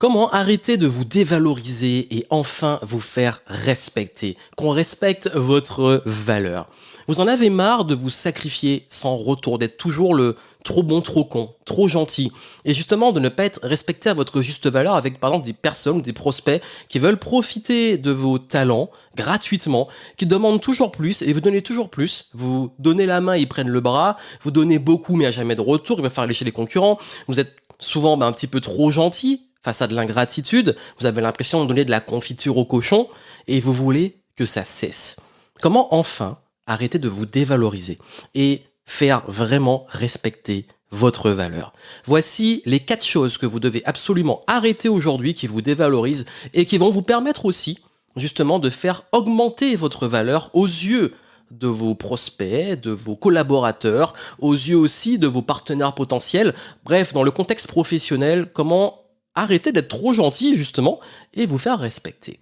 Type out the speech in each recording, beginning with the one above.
Comment arrêter de vous dévaloriser et enfin vous faire respecter, qu'on respecte votre valeur. Vous en avez marre de vous sacrifier sans retour, d'être toujours le trop bon, trop con, trop gentil, et justement de ne pas être respecté à votre juste valeur avec par exemple des personnes ou des prospects qui veulent profiter de vos talents gratuitement, qui demandent toujours plus et vous donnez toujours plus, vous donnez la main, ils prennent le bras, vous donnez beaucoup mais à jamais de retour, ils vont faire lécher les concurrents, vous êtes souvent un petit peu trop gentil face à de l'ingratitude, vous avez l'impression de donner de la confiture au cochon et vous voulez que ça cesse. Comment enfin arrêter de vous dévaloriser et faire vraiment respecter votre valeur? Voici les 4 choses que vous devez absolument arrêter aujourd'hui qui vous dévalorisent et qui vont vous permettre aussi justement de faire augmenter votre valeur aux yeux de vos prospects, de vos collaborateurs, aux yeux aussi de vos partenaires potentiels. Bref, dans le contexte professionnel, comment arrêtez d'être trop gentil, justement, et vous faire respecter.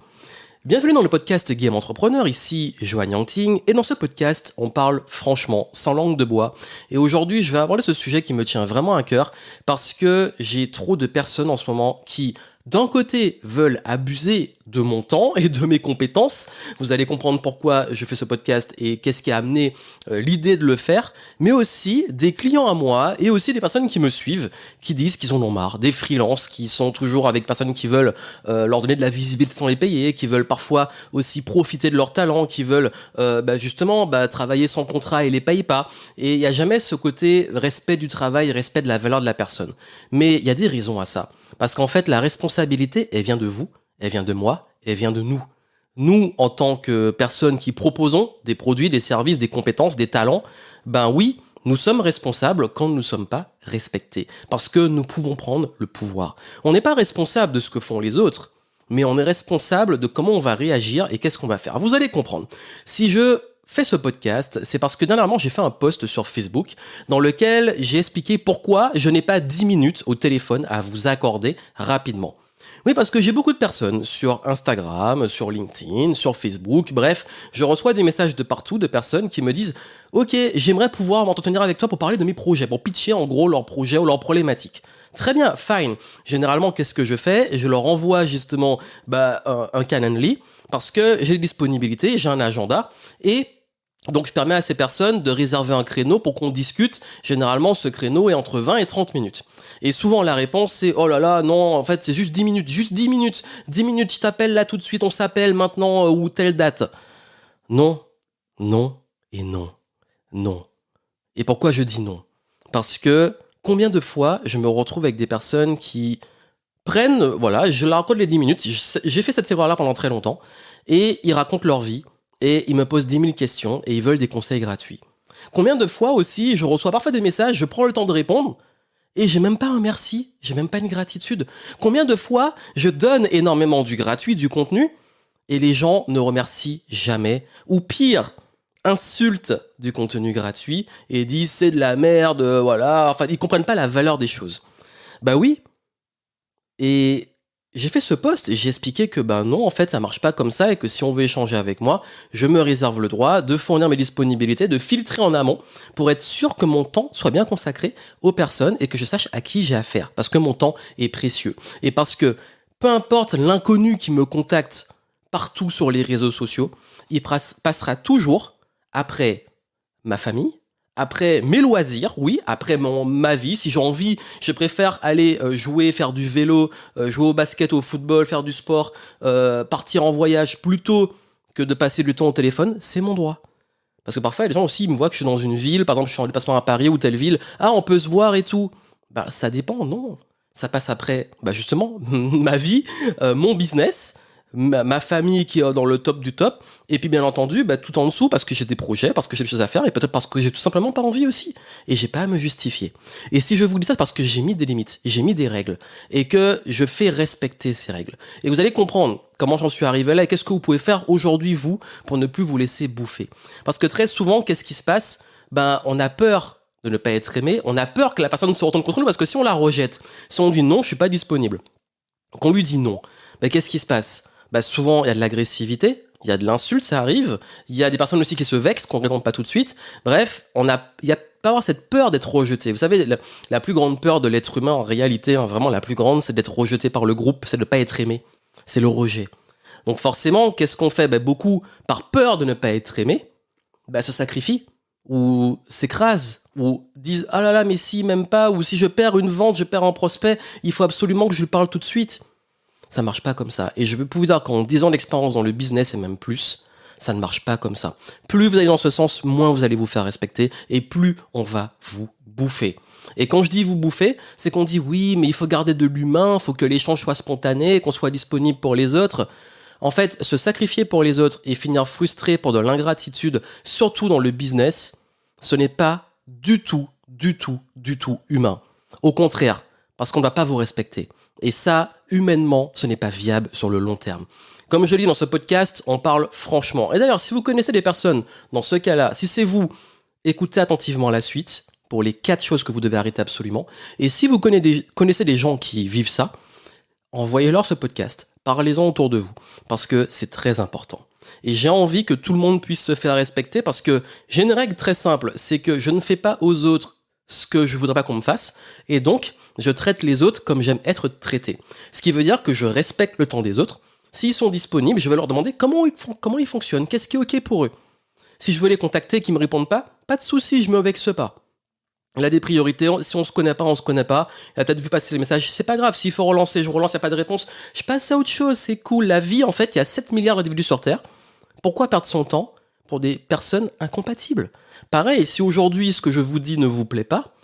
Bienvenue dans le podcast Game Entrepreneur, ici Johan Yangting, et dans ce podcast, on parle franchement, sans langue de bois. Et aujourd'hui, je vais aborder ce sujet qui me tient vraiment à cœur, parce que j'ai trop de personnes en ce moment qui, d'un côté, veulent abuser de mon temps et de mes compétences. Vous allez comprendre pourquoi je fais ce podcast et qu'est-ce qui a amené l'idée de le faire, mais aussi des clients à moi et aussi des personnes qui me suivent, qui disent qu'ils en ont marre, des freelances qui sont toujours avec personnes qui veulent leur donner de la visibilité sans les payer, qui veulent parfois aussi profiter de leur talent, qui veulent justement travailler sans contrat et les payent pas. Et il n'y a jamais ce côté respect du travail, respect de la valeur de la personne. Mais il y a des raisons à ça. Parce qu'en fait, la responsabilité, elle vient de vous, elle vient de moi, elle vient de nous. Nous, en tant que personnes qui proposons des produits, des services, des compétences, des talents, oui, nous sommes responsables quand nous ne sommes pas respectés. Parce que nous pouvons prendre le pouvoir. On n'est pas responsable de ce que font les autres, mais on est responsable de comment on va réagir et qu'est-ce qu'on va faire. Vous allez comprendre. Si je fais ce podcast, c'est parce que dernièrement, j'ai fait un post sur Facebook dans lequel j'ai expliqué pourquoi je n'ai pas 10 minutes au téléphone à vous accorder rapidement. Oui, parce que j'ai beaucoup de personnes sur Instagram, sur LinkedIn, sur Facebook, bref, je reçois des messages de partout de personnes qui me disent « Ok, j'aimerais pouvoir m'entretenir avec toi pour parler de mes projets, pour pitcher en gros leurs projets ou leurs problématiques. » Très bien, fine. Généralement, qu'est-ce que je fais? Je leur envoie justement un Calendly parce que j'ai des disponibilités, j'ai un agenda et donc, je permets à ces personnes de réserver un créneau pour qu'on discute. Généralement, ce créneau est entre 20 et 30 minutes. Et souvent, la réponse, c'est « Oh là là, non, en fait, c'est juste 10 minutes, juste 10 minutes. 10 minutes, je t'appelle là tout de suite, on s'appelle maintenant ou telle date. » Non, non et non, non. Et pourquoi je dis non? Parce que combien de fois je me retrouve avec des personnes qui prennent, voilà, je leur accorde les 10 minutes. J'ai fait cette erreur-là pendant très longtemps. Et ils racontent leur vie. Et ils me posent 10 000 questions et ils veulent des conseils gratuits. Combien de fois aussi, je reçois parfois des messages, je prends le temps de répondre et j'ai même pas un merci, j'ai même pas une gratitude. Combien de fois je donne énormément du gratuit, du contenu et les gens ne remercient jamais ou pire, insultent du contenu gratuit et disent c'est de la merde, voilà, enfin ils comprennent pas la valeur des choses. Bah oui, et j'ai fait ce post et j'ai expliqué que non, en fait, ça marche pas comme ça et que si on veut échanger avec moi, je me réserve le droit de fournir mes disponibilités, de filtrer en amont pour être sûr que mon temps soit bien consacré aux personnes et que je sache à qui j'ai affaire. Parce que mon temps est précieux. Et parce que peu importe l'inconnu qui me contacte partout sur les réseaux sociaux, il passera toujours après ma famille, après mes loisirs, oui, après ma vie, si j'ai envie, je préfère aller jouer, faire du vélo, jouer au basket, au football, faire du sport, partir en voyage plutôt que de passer du temps au téléphone, c'est mon droit. Parce que parfois, les gens aussi ils me voient que je suis dans une ville, par exemple, je suis en déplacement à Paris ou telle ville, ah, on peut se voir et tout. Ça dépend, non. Ça passe après, justement, ma vie, mon business, ma famille qui est dans le top du top, et puis bien entendu, tout en dessous, parce que j'ai des projets, parce que j'ai des choses à faire, et peut-être parce que j'ai tout simplement pas envie aussi. Et j'ai pas à me justifier. Et si je vous dis ça, c'est parce que j'ai mis des limites, j'ai mis des règles, et que je fais respecter ces règles. Et vous allez comprendre comment j'en suis arrivé là, et qu'est-ce que vous pouvez faire aujourd'hui, vous, pour ne plus vous laisser bouffer. Parce que très souvent, qu'est-ce qui se passe? On a peur de ne pas être aimé, on a peur que la personne se retourne contre nous, parce que si on la rejette, si on dit non, je suis pas disponible, qu'on lui dit non, qu'est-ce qui se passe? Souvent, il y a de l'agressivité, il y a de l'insulte, ça arrive. Il y a des personnes aussi qui se vexent, qu'on ne répond pas tout de suite. Bref, il y a pas avoir cette peur d'être rejeté. Vous savez, la plus grande peur de l'être humain, en réalité, hein, vraiment la plus grande, c'est d'être rejeté par le groupe, c'est de ne pas être aimé. C'est le rejet. Donc forcément, qu'est-ce qu'on fait? Beaucoup, par peur de ne pas être aimé, se sacrifient, ou s'écrasent, ou disent « Ah là là, mais si, même pas », ou « Si je perds une vente, je perds un prospect, il faut absolument que je lui parle tout de suite ». Ça marche pas comme ça. Et je peux vous dire qu'en 10 ans d'expérience dans le business, et même plus, ça ne marche pas comme ça. Plus vous allez dans ce sens, moins vous allez vous faire respecter, et plus on va vous bouffer. Et quand je dis vous bouffer, c'est qu'on dit oui, mais il faut garder de l'humain, il faut que l'échange soit spontané, qu'on soit disponible pour les autres. En fait, se sacrifier pour les autres et finir frustré pour de l'ingratitude, surtout dans le business, ce n'est pas du tout humain. Au contraire, parce qu'on ne va pas vous respecter. Et ça, humainement, ce n'est pas viable sur le long terme. Comme je le dis dans ce podcast, on parle franchement. Et d'ailleurs, si vous connaissez des personnes dans ce cas-là, si c'est vous, écoutez attentivement la suite pour les 4 choses que vous devez arrêter absolument. Et si vous connaissez des gens qui vivent ça, envoyez-leur ce podcast. Parlez-en autour de vous, parce que c'est très important. Et j'ai envie que tout le monde puisse se faire respecter, parce que j'ai une règle très simple, c'est que je ne fais pas aux autres ce que je voudrais pas qu'on me fasse, et donc je traite les autres comme j'aime être traité. Ce qui veut dire que je respecte le temps des autres. S'ils sont disponibles, je vais leur demander comment ils fonctionnent, qu'est-ce qui est OK pour eux. Si je veux les contacter et qu'ils me répondent pas de souci, je me vexe pas. Il a des priorités, si on se connaît pas, on se connaît pas. Il a peut-être vu passer les messages, c'est pas grave, s'il faut relancer, je relance, il n'y a pas de réponse. Je passe à autre chose, c'est cool. La vie, en fait, il y a 7 milliards d'individus sur Terre. Pourquoi perdre son temps pour des personnes incompatibles? Pareil, si aujourd'hui ce que je vous dis ne vous plaît pas,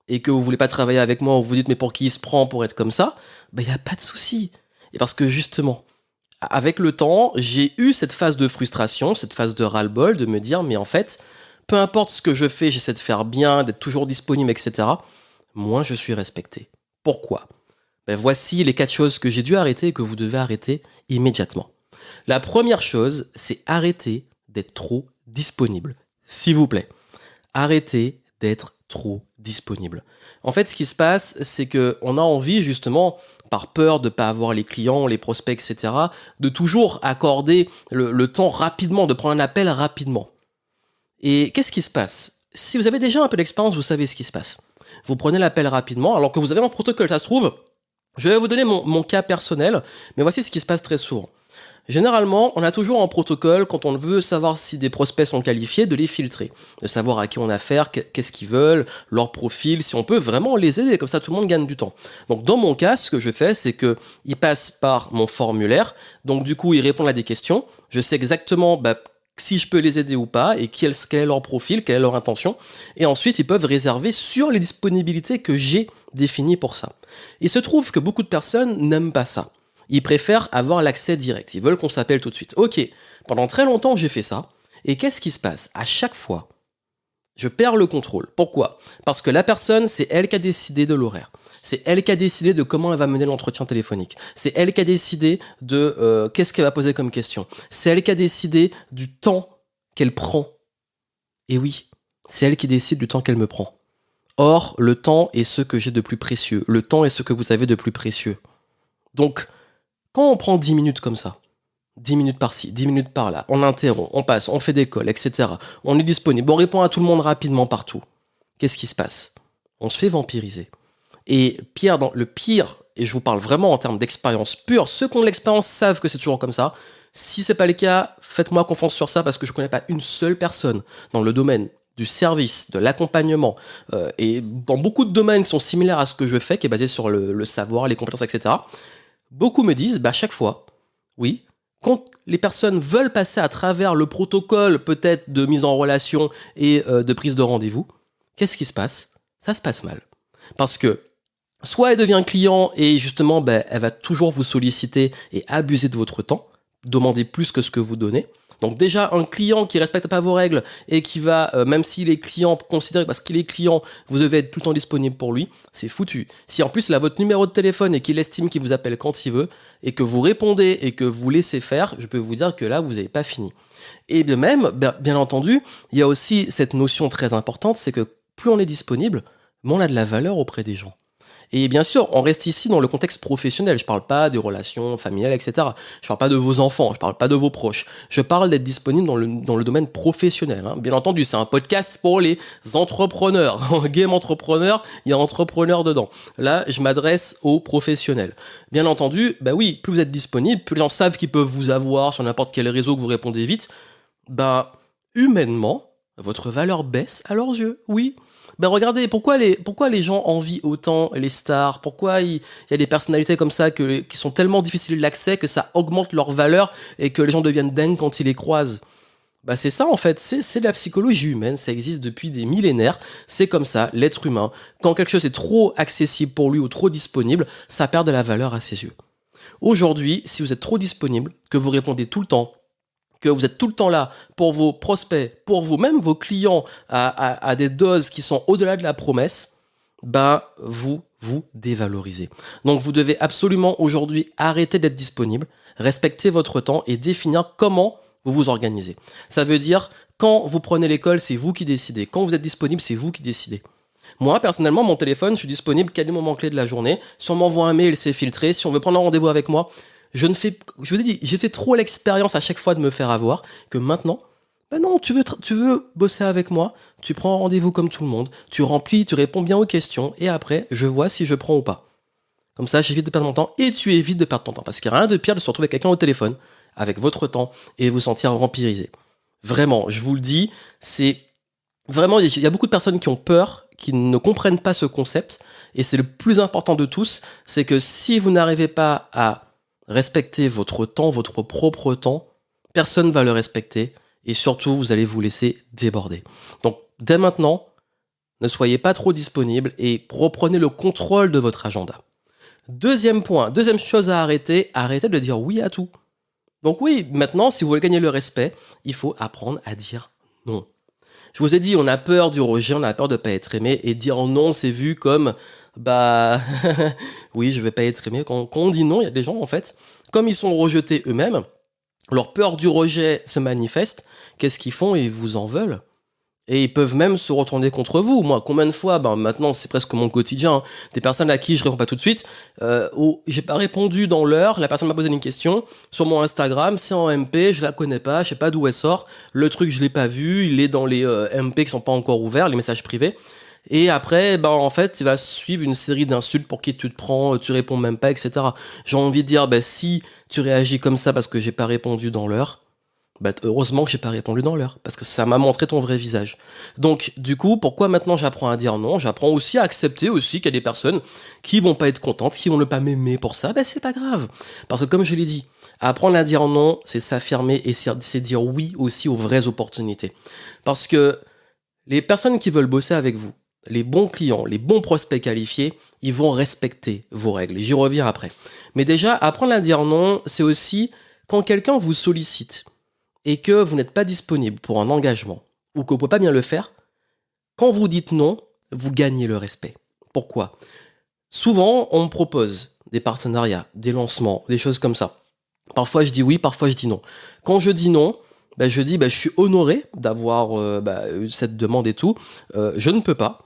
et que vous voulez pas travailler avec moi, ou vous dites mais pour qui il se prend pour être comme ça, il n'y a pas de souci. Et parce que justement, avec le temps, j'ai eu cette phase de frustration, cette phase de ras-le-bol, de me dire mais en fait, peu importe ce que je fais, j'essaie de faire bien, d'être toujours disponible, etc. Moins je suis respecté. Pourquoi? Voici les 4 choses que j'ai dû arrêter et que vous devez arrêter immédiatement. La première chose, c'est arrêter d'être trop disponible. S'il vous plaît, arrêtez d'être trop disponible. En fait, ce qui se passe, c'est qu'on a envie, justement, par peur de ne pas avoir les clients, les prospects, etc., de toujours accorder le temps rapidement, de prendre un appel rapidement. Et qu'est-ce qui se passe? Si vous avez déjà un peu d'expérience, vous savez ce qui se passe. Vous prenez l'appel rapidement, alors que vous avez un protocole, ça se trouve. Je vais vous donner mon cas personnel, mais voici ce qui se passe très souvent. Généralement, on a toujours un protocole quand on veut savoir si des prospects sont qualifiés, de les filtrer, de savoir à qui on a affaire, qu'est-ce qu'ils veulent, leur profil, si on peut vraiment les aider, comme ça tout le monde gagne du temps. Donc dans mon cas, ce que je fais, c'est qu'ils passent par mon formulaire, donc du coup ils répondent à des questions, je sais exactement si je peux les aider ou pas, et quel est leur profil, quelle est leur intention, et ensuite ils peuvent réserver sur les disponibilités que j'ai définies pour ça. Il se trouve que beaucoup de personnes n'aiment pas ça. Ils préfèrent avoir l'accès direct. Ils veulent qu'on s'appelle tout de suite. Ok, pendant très longtemps, j'ai fait ça. Et qu'est-ce qui se passe? À chaque fois, je perds le contrôle. Pourquoi? Parce que la personne, c'est elle qui a décidé de l'horaire. C'est elle qui a décidé de comment elle va mener l'entretien téléphonique. C'est elle qui a décidé de qu'est-ce qu'elle va poser comme question. C'est elle qui a décidé du temps qu'elle prend. Et oui, c'est elle qui décide du temps qu'elle me prend. Or, le temps est ce que j'ai de plus précieux. Le temps est ce que vous avez de plus précieux. Donc, quand on prend 10 minutes comme ça, 10 minutes par-ci, 10 minutes par-là, on interrompt, on passe, on fait des calls, etc. On est disponible, on répond à tout le monde rapidement partout. Qu'est-ce qui se passe? On se fait vampiriser. Et le pire, et je vous parle vraiment en termes d'expérience pure, ceux qui ont de l'expérience savent que c'est toujours comme ça. Si c'est pas le cas, faites-moi confiance sur ça parce que je connais pas une seule personne dans le domaine du service, de l'accompagnement, et dans beaucoup de domaines qui sont similaires à ce que je fais, qui est basé sur le savoir, les compétences, etc. Beaucoup me disent, chaque fois, oui, quand les personnes veulent passer à travers le protocole peut-être de mise en relation et de prise de rendez-vous, qu'est-ce qui se passe? Ça se passe mal. Parce que soit elle devient client et justement, elle va toujours vous solliciter et abuser de votre temps, demander plus que ce que vous donnez. Donc déjà, un client qui respecte pas vos règles et qui va, même s'il est client, considérer parce qu'il est client, vous devez être tout le temps disponible pour lui, c'est foutu. Si en plus il a votre numéro de téléphone et qu'il estime qu'il vous appelle quand il veut, et que vous répondez et que vous laissez faire, je peux vous dire que là, vous n'avez pas fini. Et de même, bien entendu, il y a aussi cette notion très importante, c'est que plus on est disponible, moins on a de la valeur auprès des gens. Et bien sûr, on reste ici dans le contexte professionnel. Je parle pas des relations familiales, etc. Je parle pas de vos enfants, je parle pas de vos proches. Je parle d'être disponible dans le domaine professionnel, hein. Bien entendu, c'est un podcast pour les entrepreneurs. En game entrepreneur, il y a entrepreneur dedans. Là, je m'adresse aux professionnels. Bien entendu, bah oui, plus vous êtes disponible, plus les gens savent qu'ils peuvent vous avoir sur n'importe quel réseau, que vous répondez vite, bah humainement, votre valeur baisse à leurs yeux. Oui. Ben regardez, pourquoi les gens envient autant les stars? Pourquoi il y a des personnalités comme ça qui sont tellement difficiles d'accès que ça augmente leur valeur et que les gens deviennent dingues quand ils les croisent? Bah c'est ça en fait, c'est de la psychologie humaine, ça existe depuis des millénaires, c'est comme ça, l'être humain. Quand quelque chose est trop accessible pour lui ou trop disponible, ça perd de la valeur à ses yeux. Aujourd'hui, si vous êtes trop disponible, que vous répondez tout le temps, que vous êtes tout le temps là pour vos prospects, pour vous-même, vos clients, à des doses qui sont au-delà de la promesse, bah vous dévalorisez. Donc vous devez absolument aujourd'hui arrêter d'être disponible, respecter votre temps et définir comment vous vous organisez. Ça veut dire, quand vous prenez l'école, c'est vous qui décidez. Quand vous êtes disponible, c'est vous qui décidez. Moi, personnellement, mon téléphone, je suis disponible qu'à des moments clés de la journée. Si on m'envoie un mail, c'est filtré. Si on veut prendre un rendez-vous avec moi, je vous ai dit, j'ai fait trop l'expérience à chaque fois de me faire avoir que maintenant, ben non, tu veux bosser avec moi, tu prends un rendez-vous comme tout le monde, tu remplis, tu réponds bien aux questions et après, je vois si je prends ou pas. Comme ça, j'évite de perdre mon temps et tu évites de perdre ton temps parce qu'il n'y a rien de pire de se retrouver avec quelqu'un au téléphone avec votre temps et vous sentir vampirisé. Vraiment, je vous le dis, c'est vraiment, il y a beaucoup de personnes qui ont peur, qui ne comprennent pas ce concept et c'est le plus important de tous, c'est que si vous n'arrivez pas à respectez votre temps, votre propre temps, personne ne va le respecter et surtout vous allez vous laisser déborder. Donc dès maintenant, ne soyez pas trop disponible et reprenez le contrôle de votre agenda. Deuxième point, deuxième chose à arrêter, arrêtez de dire oui à tout. Donc oui, maintenant, si vous voulez gagner le respect, il faut apprendre à dire non. Je vous ai dit, on a peur du rejet, on a peur de ne pas être aimé et dire non, c'est vu comme bah oui, je vais pas être aimé. Quand on dit non, il y a des gens en fait, comme ils sont rejetés eux-mêmes, leur peur du rejet se manifeste. Qu'est-ce qu'ils font? Ils vous en veulent. Et ils peuvent même se retourner contre vous. Moi, combien de fois, maintenant c'est presque mon quotidien, hein, des personnes à qui je réponds pas tout de suite, où j'ai pas répondu dans l'heure, la personne m'a posé une question sur mon Instagram, c'est en MP, je la connais pas, je sais pas d'où elle sort, le truc je l'ai pas vu, il est dans les MP qui sont pas encore ouverts, les messages privés. Et après, en fait, il va suivre une série d'insultes pour qui tu te prends, tu réponds même pas, etc. J'ai envie de dire, si tu réagis comme ça parce que j'ai pas répondu dans l'heure, heureusement que j'ai pas répondu dans l'heure, parce que ça m'a montré ton vrai visage. Donc, du coup, pourquoi maintenant j'apprends à dire non? J'apprends aussi à accepter aussi qu'il y a des personnes qui vont pas être contentes, qui vont ne pas m'aimer pour ça. C'est pas grave. Parce que comme je l'ai dit, apprendre à dire non, c'est s'affirmer et c'est dire oui aussi aux vraies opportunités. Parce que les personnes qui veulent bosser avec vous, les bons clients, les bons prospects qualifiés, ils vont respecter vos règles. J'y reviens après. Mais déjà, apprendre à dire non, c'est aussi quand quelqu'un vous sollicite et que vous n'êtes pas disponible pour un engagement ou que vous ne pouvez pas bien le faire, quand vous dites non, vous gagnez le respect. Pourquoi? Souvent, on me propose des partenariats, des lancements, des choses comme ça. Parfois, je dis oui, parfois, je dis non. Quand je dis non, je dis je suis honoré d'avoir cette demande et tout. Je ne peux pas.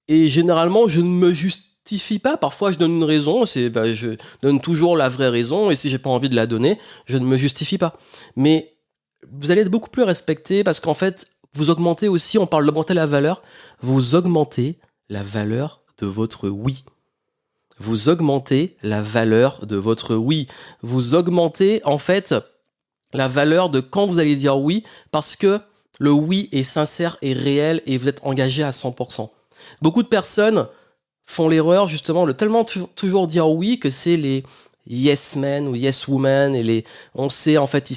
Et généralement, je ne me justifie pas. Parfois, je donne une raison. Je donne toujours la vraie raison. Et si j'ai pas envie de la donner, je ne me justifie pas. Mais vous allez être beaucoup plus respecté parce qu'en fait, vous augmentez aussi, on parle d'augmenter la valeur, vous augmentez la valeur de votre oui. Vous augmentez la valeur de votre oui. Vous augmentez, en fait, la valeur de quand vous allez dire oui parce que le oui est sincère et réel et vous êtes engagé à 100%. Beaucoup de personnes font l'erreur justement de tellement toujours dire oui que c'est les yes men ou yes women et on sait en fait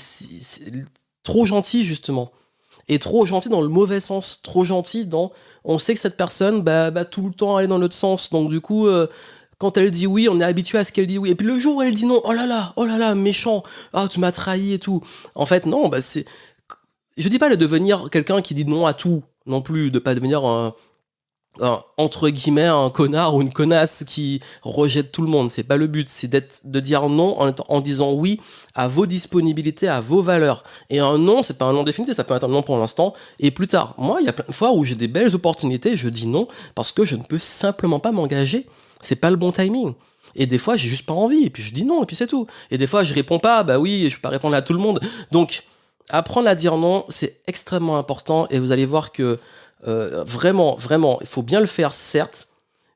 trop gentil justement et trop gentil dans le mauvais sens, trop gentil dans on sait que cette personne tout le temps aller dans l'autre sens, donc du coup quand elle dit oui, on est habitué à ce qu'elle dit oui. Et puis le jour où elle dit non, oh là là, méchant, tu m'as trahi et tout. En fait, non, c'est. Je dis pas de devenir quelqu'un qui dit non à tout, non plus, de pas devenir entre guillemets, un connard ou une connasse qui rejette tout le monde. C'est pas le but, c'est de dire non en disant oui à vos disponibilités, à vos valeurs. Et un non, c'est pas un non définitif, ça peut être un non pour l'instant et plus tard. Moi, il y a plein de fois où j'ai des belles opportunités, je dis non parce que je ne peux simplement pas m'engager c'est pas le bon timing. Et des fois, j'ai juste pas envie, et puis je dis non, et puis c'est tout. Et des fois, je réponds pas, bah oui, je peux pas répondre à tout le monde. Donc, apprendre à dire non, c'est extrêmement important, et vous allez voir que vraiment, vraiment, il faut bien le faire, certes,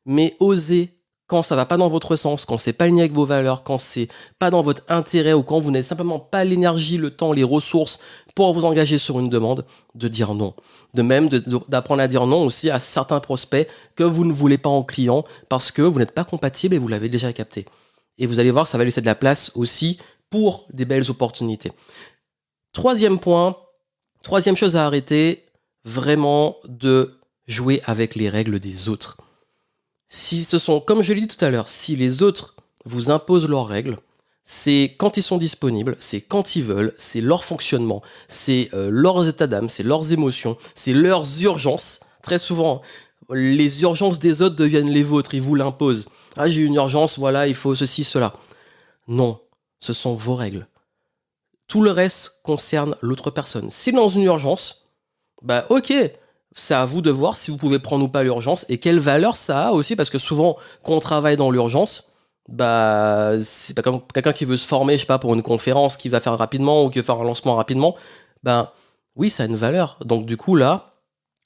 mais oser quand ça va pas dans votre sens, quand c'est pas aligné avec vos valeurs, quand c'est pas dans votre intérêt, ou quand vous n'avez simplement pas l'énergie, le temps, les ressources pour vous engager sur une demande, de dire non. De même, d'apprendre à dire non aussi à certains prospects que vous ne voulez pas en client parce que vous n'êtes pas compatible et vous l'avez déjà capté. Et vous allez voir, ça va laisser de la place aussi pour des belles opportunités. Troisième point, troisième chose à arrêter, vraiment de jouer avec les règles des autres. Si ce sont, comme je l'ai dit tout à l'heure, si les autres vous imposent leurs règles, c'est quand ils sont disponibles, c'est quand ils veulent, c'est leur fonctionnement, c'est leurs états d'âme, c'est leurs émotions, c'est leurs urgences. Très souvent, les urgences des autres deviennent les vôtres, ils vous l'imposent. Ah, j'ai une urgence, voilà, il faut ceci, cela. Non, ce sont vos règles. Tout le reste concerne l'autre personne. Si dans une urgence, bah ok, c'est à vous de voir si vous pouvez prendre ou pas l'urgence et quelle valeur ça a aussi, parce que souvent, quand on travaille dans l'urgence, bah c'est pas comme quelqu'un qui veut se former, je sais pas, pour une conférence qui va faire rapidement ou qui veut faire un lancement rapidement, ben oui, ça a une valeur. Donc du coup là,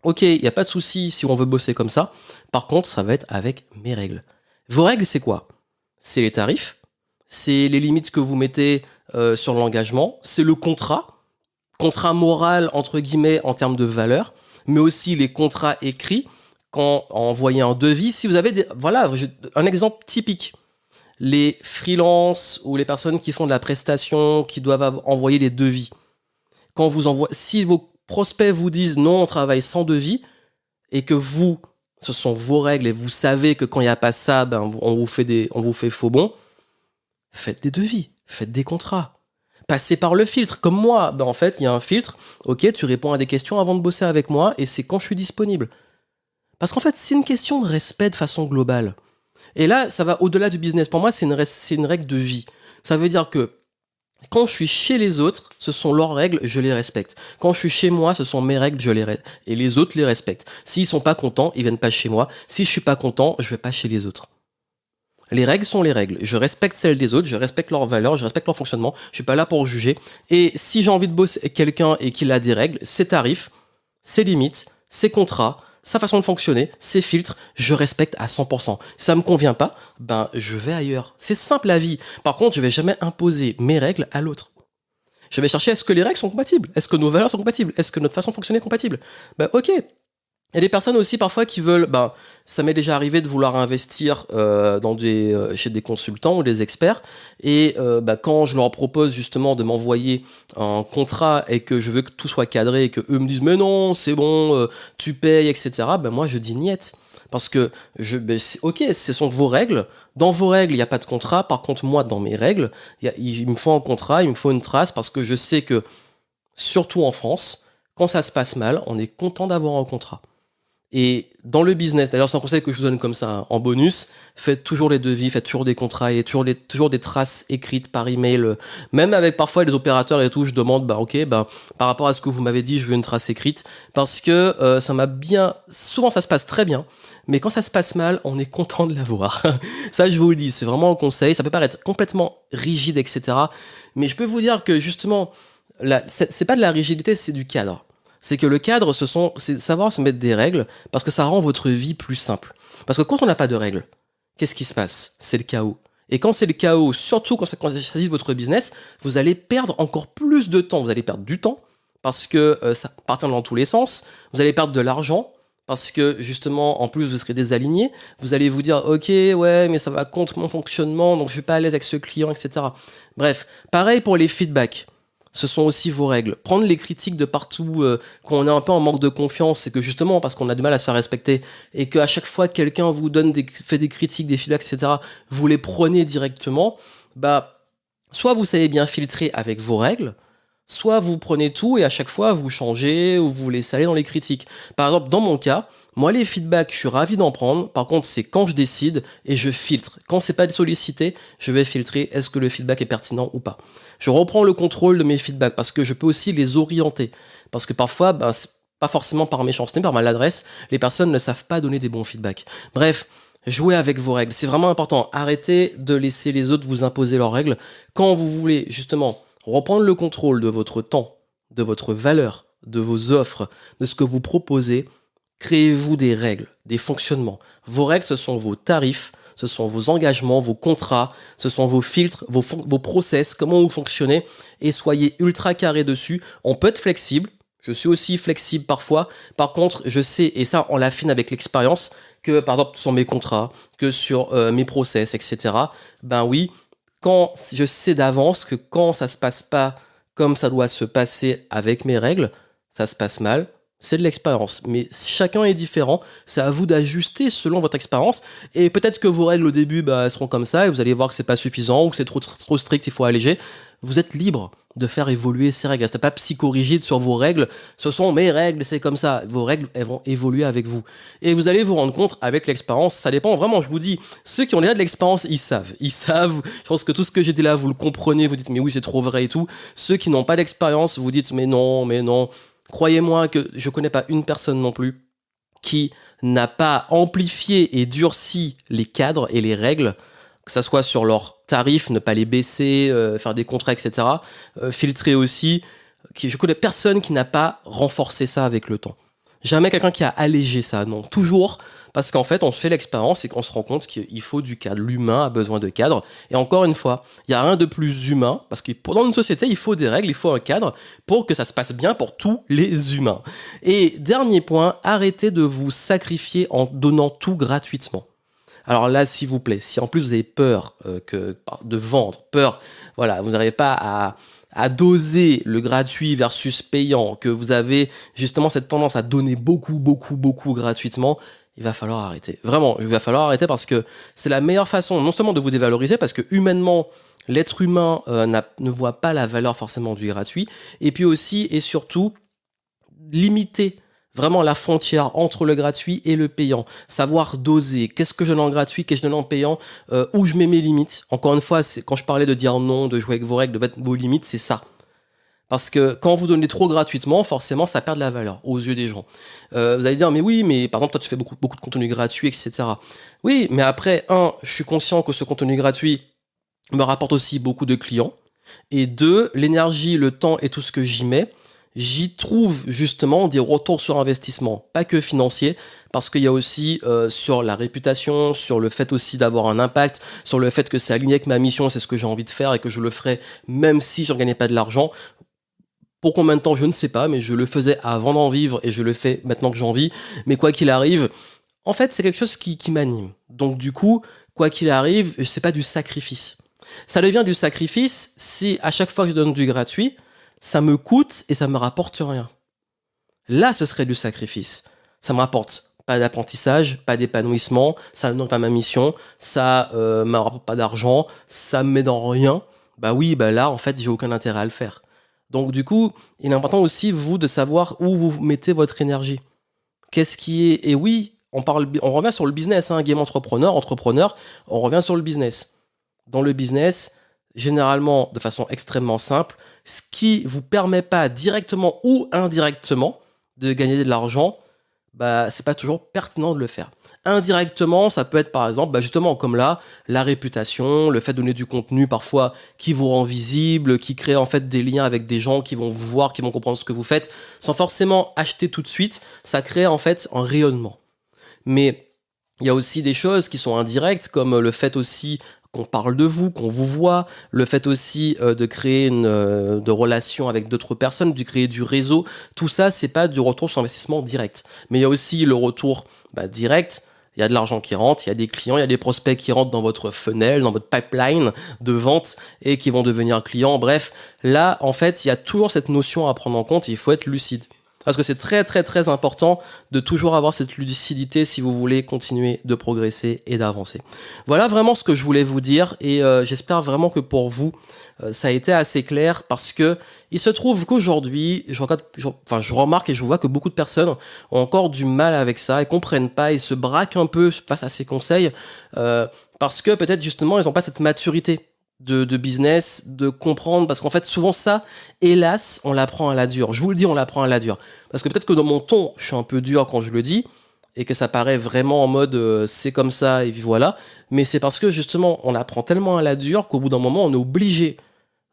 ok, il n'y a pas de souci si on veut bosser comme ça. Par contre, ça va être avec mes règles. Vos règles, c'est quoi? C'est les tarifs, c'est les limites que vous mettez sur l'engagement, c'est le contrat moral entre guillemets en termes de valeur, mais aussi les contrats écrits quand envoyez un devis. Si vous avez voilà, un exemple typique. Les freelances ou les personnes qui font de la prestation, qui doivent envoyer les devis. Quand vous envoyez, si vos prospects vous disent non, on travaille sans devis, et que vous, ce sont vos règles et vous savez que quand il n'y a pas ça, ben, on vous fait faux bon, faites des devis, faites des contrats. Passez par le filtre. Comme moi, ben en fait, il y a un filtre. Ok, tu réponds à des questions avant de bosser avec moi et c'est quand je suis disponible. Parce qu'en fait, c'est une question de respect de façon globale. Et là, ça va au-delà du business. Pour moi, c'est une règle de vie. Ça veut dire que quand je suis chez les autres, ce sont leurs règles, je les respecte. Quand je suis chez moi, ce sont mes règles, et les autres les respectent. S'ils sont pas contents, ils viennent pas chez moi. Si je suis pas content, je vais pas chez les autres. Les règles sont les règles. Je respecte celles des autres, je respecte leurs valeurs, je respecte leur fonctionnement. Je suis pas là pour juger. Et si j'ai envie de bosser avec quelqu'un et qu'il a des règles, ses tarifs, ses limites, ses contrats, sa façon de fonctionner, ses filtres, je respecte à 100%. Si ça me convient pas, ben je vais ailleurs. C'est simple la vie. Par contre, je vais jamais imposer mes règles à l'autre. Je vais chercher est-ce que les règles sont compatibles? Est-ce que nos valeurs sont compatibles? Est-ce que notre façon de fonctionner est compatible? Ben ok. Il y a des personnes aussi parfois qui veulent, ben, ça m'est déjà arrivé de vouloir investir chez des consultants ou des experts, et ben, quand je leur propose justement de m'envoyer un contrat et que je veux que tout soit cadré et que eux me disent mais non c'est bon, tu payes, etc. Ben moi je dis niet. Parce que ok, ce sont vos règles. Dans vos règles, il n'y a pas de contrat. Par contre, moi, dans mes règles, il me faut un contrat, il me faut une trace, parce que je sais que, surtout en France, quand ça se passe mal, on est content d'avoir un contrat. Et dans le business, d'ailleurs c'est un conseil que je vous donne comme ça, hein, en bonus, faites toujours les devis, faites toujours des contrats et toujours des traces écrites par email, même avec parfois les opérateurs et tout, je demande, bah ok, bah par rapport à ce que vous m'avez dit, je veux une trace écrite, parce que ça m'a bien, souvent ça se passe très bien, mais quand ça se passe mal, on est content de l'avoir. Ça je vous le dis, c'est vraiment un conseil, ça peut paraître complètement rigide, etc. Mais je peux vous dire que justement, c'est pas de la rigidité, c'est du cadre. C'est que le cadre, c'est savoir se mettre des règles, parce que ça rend votre vie plus simple. Parce que quand on n'a pas de règles, qu'est-ce qui se passe? C'est le chaos. Et quand c'est le chaos, surtout quand il s'agit de votre business, vous allez perdre encore plus de temps. Vous allez perdre du temps, parce que ça part dans tous les sens. Vous allez perdre de l'argent, parce que justement, en plus, vous serez désaligné. Vous allez vous dire, ok, ouais, mais ça va contre mon fonctionnement, donc je suis pas à l'aise avec ce client, etc. Bref, pareil pour les feedbacks. Ce sont aussi vos règles. Prendre les critiques de partout, quand on est un peu en manque de confiance, c'est que justement, parce qu'on a du mal à se faire respecter, et qu'à chaque fois que quelqu'un vous fait des critiques, des feedbacks, etc., vous les prenez directement, bah, soit vous savez bien filtrer avec vos règles, soit vous prenez tout et à chaque fois vous changez ou vous laissez aller dans les critiques. Par exemple, dans mon cas, moi les feedbacks, je suis ravi d'en prendre. Par contre, c'est quand je décide et je filtre. Quand c'est pas sollicité, je vais filtrer est-ce que le feedback est pertinent ou pas. Je reprends le contrôle de mes feedbacks parce que je peux aussi les orienter. Parce que parfois, c'est pas forcément par méchanceté, par maladresse, les personnes ne savent pas donner des bons feedbacks. Bref, Jouez avec vos règles. C'est vraiment important. Arrêtez de laisser les autres vous imposer leurs règles. Quand vous voulez justement reprendre le contrôle de votre temps, de votre valeur, de vos offres, de ce que vous proposez, créez-vous des règles, des fonctionnements. Vos règles, ce sont vos tarifs, ce sont vos engagements, vos contrats, ce sont vos filtres, vos process, comment vous fonctionnez, et soyez ultra carré dessus. On peut être flexible. Je suis aussi flexible parfois. Par contre, je sais, et ça on l'affine avec l'expérience, que par exemple sur mes contrats, que sur mes process, etc. Ben oui, quand je sais d'avance que quand ça se passe pas comme ça doit se passer avec mes règles, ça se passe mal. C'est de l'expérience, mais chacun est différent. C'est à vous d'ajuster selon votre expérience. Et peut-être que vos règles au début, bah, elles seront comme ça, et vous allez voir que c'est pas suffisant ou que c'est trop strict, il faut alléger. Vous êtes libre de faire évoluer ces règles. Restez pas psychorigide sur vos règles. Ce sont mes règles, c'est comme ça. Vos règles, elles vont évoluer avec vous. Et vous allez vous rendre compte avec l'expérience. Ça dépend vraiment, je vous dis. Ceux qui ont déjà de l'expérience, ils savent. Ils savent. Je pense que tout ce que j'ai dit là, vous le comprenez. Vous dites, mais oui, c'est trop vrai et tout. Ceux qui n'ont pas d'expérience, vous dites, mais non, mais non. Croyez-moi que je connais pas une personne non plus qui n'a pas amplifié et durci les cadres et les règles, que ça soit sur leurs tarifs, ne pas les baisser, faire des contrats, etc. Filtrer aussi. Je connais personne qui n'a pas renforcé ça avec le temps. Jamais quelqu'un qui a allégé ça, non. Toujours, parce qu'en fait, on se fait l'expérience et qu'on se rend compte qu'il faut du cadre. L'humain a besoin de cadre. Et encore une fois, il n'y a rien de plus humain, parce que dans une société, il faut des règles, il faut un cadre pour que ça se passe bien pour tous les humains. Et dernier point, arrêtez de vous sacrifier en donnant tout gratuitement. Alors là, s'il vous plaît, si en plus vous avez peur de vendre, voilà, vous n'arrivez pas à doser le gratuit versus payant, que vous avez justement cette tendance à donner beaucoup, beaucoup, beaucoup gratuitement, il va falloir arrêter. Vraiment, il va falloir arrêter parce que c'est la meilleure façon non seulement de vous dévaloriser, parce que humainement, l'être humain ne voit pas la valeur forcément du gratuit, et puis aussi et surtout, limiter vraiment la frontière entre le gratuit et le payant. Savoir doser. Qu'est-ce que je donne en gratuit, qu'est-ce que je donne en payant, où je mets mes limites. Encore une fois, quand je parlais de dire non, de jouer avec vos règles, de mettre vos limites, c'est ça. Parce que quand vous donnez trop gratuitement, forcément, ça perd de la valeur aux yeux des gens. Vous allez dire, mais oui, mais par exemple, toi, tu fais beaucoup, beaucoup de contenu gratuit, etc. Oui, mais après, je suis conscient que ce contenu gratuit me rapporte aussi beaucoup de clients. Et deux, l'énergie, le temps et tout ce que j'y trouve justement des retours sur investissement, pas que financiers, parce qu'il y a aussi sur la réputation, sur le fait aussi d'avoir un impact, sur le fait que c'est aligné avec ma mission, c'est ce que j'ai envie de faire et que je le ferai même si je ne gagnais pas de l'argent. Pour combien de temps, je ne sais pas, mais je le faisais avant d'en vivre et je le fais maintenant que j'en vis. Mais quoi qu'il arrive, en fait, c'est quelque chose qui m'anime. Donc du coup, quoi qu'il arrive, c'est pas du sacrifice. Ça devient du sacrifice si à chaque fois que je donne du gratuit, ça me coûte et ça me rapporte rien. Là, ce serait du sacrifice. Ça me rapporte pas d'apprentissage, pas d'épanouissement, ça ne donne pas ma mission, ça me rapporte pas d'argent, ça me met dans rien. Bah oui, bah là, en fait, j'ai aucun intérêt à le faire. Donc du coup, il est important aussi, vous, de savoir où vous mettez votre énergie. Qu'est-ce qui est... Et oui, on revient sur le business, game entrepreneur, on revient sur le business. Dans le business, généralement, de façon extrêmement simple, ce qui vous permet pas directement ou indirectement de gagner de l'argent, bah, c'est pas toujours pertinent de le faire. Indirectement, ça peut être par exemple, justement comme là, la réputation, le fait de donner du contenu parfois qui vous rend visible, qui crée en fait des liens avec des gens qui vont vous voir, qui vont comprendre ce que vous faites, sans forcément acheter tout de suite, ça crée en fait un rayonnement. Mais il y a aussi des choses qui sont indirectes, comme le fait aussi qu'on parle de vous, qu'on vous voit, le fait aussi de créer de relations avec d'autres personnes, de créer du réseau, tout ça, c'est pas du retour sur investissement direct. Mais il y a aussi le retour direct, il y a de l'argent qui rentre, il y a des clients, il y a des prospects qui rentrent dans votre funnel, dans votre pipeline de vente et qui vont devenir clients. Bref, là, en fait, il y a toujours cette notion à prendre en compte et il faut être lucide. Parce que c'est très très très important de toujours avoir cette lucidité si vous voulez continuer de progresser et d'avancer. Voilà vraiment ce que je voulais vous dire et j'espère vraiment que pour vous ça a été assez clair parce que il se trouve qu'aujourd'hui je remarque et je vois que beaucoup de personnes ont encore du mal avec ça et comprennent pas et se braquent un peu face à ces conseils parce que peut-être justement ils n'ont pas cette maturité de business, de comprendre, parce qu'en fait, souvent ça, hélas, on l'apprend à la dure. Je vous le dis, on l'apprend à la dure. Parce que peut-être que dans mon ton, je suis un peu dur quand je le dis, et que ça paraît vraiment en mode c'est comme ça et puis voilà, mais c'est parce que justement on apprend tellement à la dure qu'au bout d'un moment on est obligé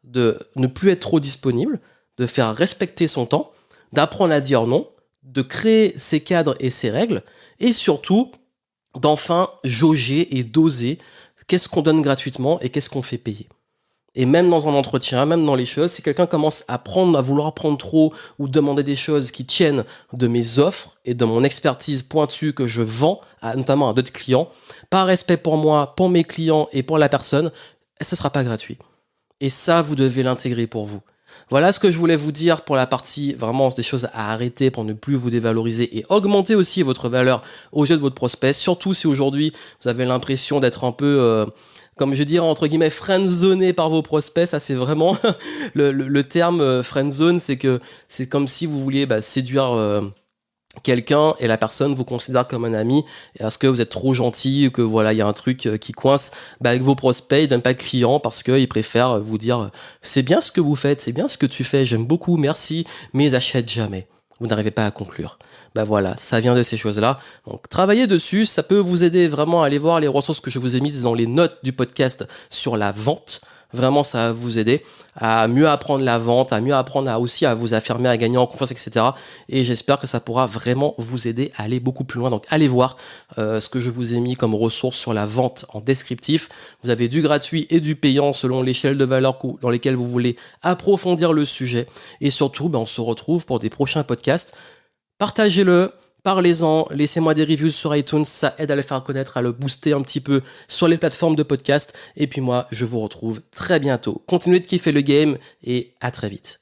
de ne plus être trop disponible, de faire respecter son temps, d'apprendre à dire non, de créer ses cadres et ses règles, et surtout d'enfin jauger et doser qu'est-ce qu'on donne gratuitement et qu'est-ce qu'on fait payer. Et même dans un entretien, même dans les choses, si quelqu'un commence à vouloir prendre trop ou demander des choses qui tiennent de mes offres et de mon expertise pointue que je vends, notamment à d'autres clients, par respect pour moi, pour mes clients et pour la personne, ce sera pas gratuit. Et ça, vous devez l'intégrer pour vous. Voilà ce que je voulais vous dire pour la partie vraiment des choses à arrêter pour ne plus vous dévaloriser et augmenter aussi votre valeur aux yeux de votre prospect. Surtout si aujourd'hui vous avez l'impression d'être un peu, comme je dirais entre guillemets, friendzoné par vos prospects. Ça c'est vraiment le terme friendzone, c'est que c'est comme si vous vouliez séduire quelqu'un et la personne vous considère comme un ami, et est-ce que vous êtes trop gentil, que voilà il y a un truc qui coince avec vos prospects, ils donnent pas de clients parce qu'ils préfèrent vous dire c'est bien ce que vous faites, c'est bien ce que tu fais, j'aime beaucoup, merci, mais ils achètent jamais. Vous n'arrivez pas à conclure. Voilà, ça vient de ces choses-là. Donc travaillez dessus, ça peut vous aider vraiment à aller voir les ressources que je vous ai mises dans les notes du podcast sur la vente. Vraiment, ça va vous aider à mieux apprendre la vente, à mieux apprendre aussi à vous affirmer, à gagner en confiance, etc. Et j'espère que ça pourra vraiment vous aider à aller beaucoup plus loin. Donc, allez voir ce que je vous ai mis comme ressources sur la vente en descriptif. Vous avez du gratuit et du payant selon l'échelle de valeur dans lesquelles vous voulez approfondir le sujet. Et surtout, on se retrouve pour des prochains podcasts. Partagez-le. Parlez-en, laissez-moi des reviews sur iTunes, ça aide à le faire connaître, à le booster un petit peu sur les plateformes de podcast. Et puis moi, je vous retrouve très bientôt. Continuez de kiffer le game et à très vite.